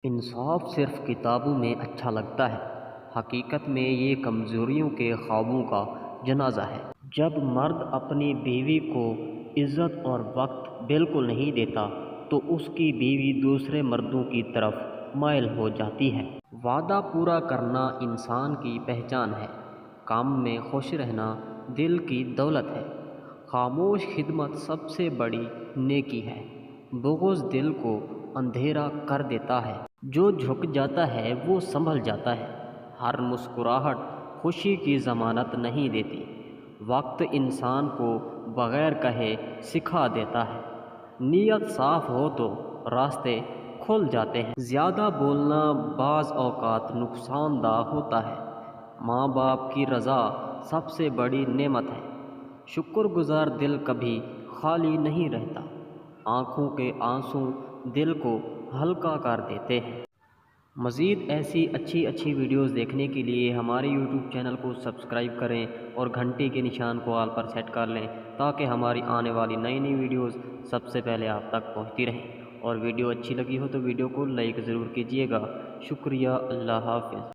انصاف صرف کتابوں میں اچھا لگتا ہے، حقیقت میں یہ کمزوریوں کے خوابوں کا جنازہ ہے۔ جب مرد اپنی بیوی کو عزت اور وقت بالکل نہیں دیتا تو اس کی بیوی دوسرے مردوں کی طرف مائل ہو جاتی ہے۔ وعدہ پورا کرنا انسان کی پہچان ہے، کام میں خوش رہنا دل کی دولت ہے، خاموش خدمت سب سے بڑی نیکی ہے، بغض دل کو اندھیرا کر دیتا ہے، جو جھک جاتا ہے وہ سنبھل جاتا ہے، ہر مسکراہٹ خوشی کی ضمانت نہیں دیتی، وقت انسان کو بغیر کہے سکھا دیتا ہے، نیت صاف ہو تو راستے کھل جاتے ہیں، زیادہ بولنا بعض اوقات نقصان دہ ہوتا ہے، ماں باپ کی رضا سب سے بڑی نعمت ہے، شکر گزار دل کبھی خالی نہیں رہتا، آنکھوں کے آنسو دل کو ہلکا کر دیتے ہیں۔ مزید ایسی اچھی ویڈیوز دیکھنے کے لیے ہمارے یوٹیوب چینل کو سبسکرائب کریں اور گھنٹی کے نشان کو آل پر سیٹ کر لیں تاکہ ہماری آنے والی نئی ویڈیوز سب سے پہلے آپ تک پہنچتی رہیں، اور ویڈیو اچھی لگی ہو تو ویڈیو کو لائک ضرور کیجیے گا۔ شکریہ، اللہ حافظ۔